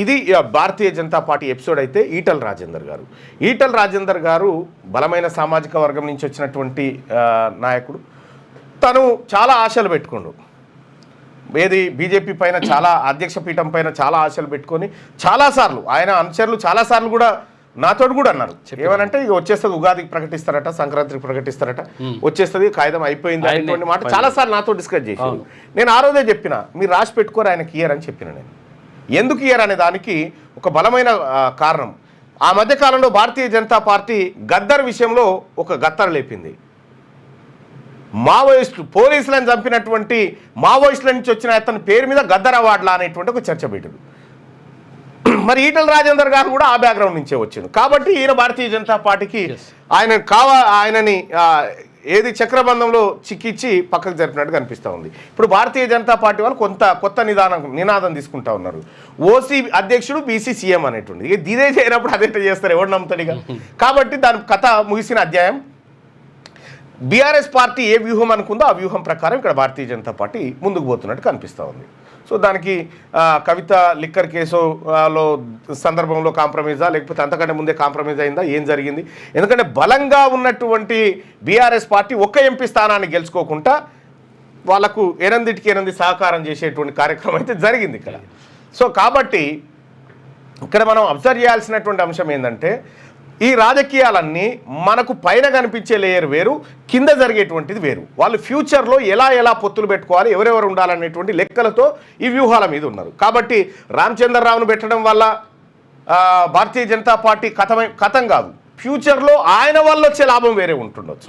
ఇది Bharatiya Janata party episode అయితే ఈటల రాజేందర్ గారు బలమైన సామాజిక వర్గం నుంచి వచ్చినటువంటి నాయకుడు. తను చాలా ఆశలు పెట్టుకోండు, ఏది బీజేపీ పైన చాలా అధ్యక్ష పీఠం పైన చాలా ఆశలు పెట్టుకొని చాలాసార్లు ఆయన అనుచరులు చాలాసార్లు కూడా నాతో కూడా అన్నారు ఏమనంటే ఇక వచ్చేస్తుంది, ఉగాదికి ప్రకటిస్తారట, సంక్రాంతికి ప్రకటిస్తారట, వచ్చేస్తుంది, కాగితం అయిపోయింది అనేటువంటి మాట చాలాసార్లు నాతో డిస్కస్ చేశారు. నేను ఆ రోజే చెప్పిన మీరు రాసి పెట్టుకోరు ఆయనకి ఇయర్ అని చెప్పిన. నేను ఎందుకు ఇయర్ అనే దానికి ఒక బలమైన కారణం, ఆ మధ్యకాలంలో భారతీయ జనతా పార్టీ గద్దర్ విషయంలో ఒక గత్తర లేపింది. మావోయిస్టులు పోలీసులను చంపినటువంటి మావోయిస్టుల నుంచి వచ్చిన అతని పేరు మీద గద్దర్ అవార్డులా అనేటువంటి ఒక చర్చ పెట్టాడు. మరి ఈటల రాజేందర్ గారు కూడా ఆ బ్యాక్గ్రౌండ్ నుంచే వచ్చిండు కాబట్టి ఈయన భారతీయ జనతా పార్టీకి ఆయనని ఏది చక్రబంధంలో చిక్కిచ్చి పక్కకు జరిపినట్టు కనిపిస్తూ ఉంది. ఇప్పుడు భారతీయ జనతా పార్టీ వాళ్ళు కొత్త నినాదం తీసుకుంటా ఉన్నారు. ఓసీ అధ్యక్షుడు బీసీ సీఎం అనేటువంటి, ఇక ఇదే చేయనప్పుడు అదే చేస్తారు, ఎవడు నమ్ముతాడుగా. కాబట్టి దాని కథ ముగిసిన అధ్యాయం. బీఆర్ఎస్ పార్టీ ఏ వ్యూహం అనుకుందో ఆ వ్యూహం ప్రకారం ఇక్కడ భారతీయ జనతా పార్టీ ముందుకు పోతున్నట్టు కనిపిస్తూ ఉంది. సో దానికి కవిత లిక్కర్ కేసులో సందర్భంలో కాంప్రమైజా, లేకపోతే అంతకంటే ముందే కాంప్రమైజ్ అయిందా, ఏం జరిగింది? ఎందుకంటే బలంగా ఉన్నటువంటి బీఆర్ఎస్ పార్టీ ఒక్క ఎంపీ స్థానాన్ని గెలుచుకోకుండా వాళ్ళకు 8 సహకారం చేసేటువంటి కార్యక్రమం అయితే జరిగింది ఇక్కడ. సో కాబట్టి ఇక్కడ మనం అబ్జర్వ్ చేయాల్సినటువంటి అంశం ఏంటంటే ఈ రాజకీయాలన్నీ మనకు పైన కనిపించే లేయర్ వేరు, కింద జరిగేటువంటిది వేరు. వాళ్ళు ఫ్యూచర్లో ఎలా పొత్తులు పెట్టుకోవాలి, ఎవరెవరు ఉండాలనేటువంటి లెక్కలతో ఈ వ్యూహాల మీద ఉన్నారు. కాబట్టి రామచంద్రరావును పెట్టడం వల్ల భారతీయ జనతా పార్టీ కథం కాదు, ఫ్యూచర్లో ఆయన వల్ల వచ్చే లాభం వేరే ఉంటుండొచ్చు.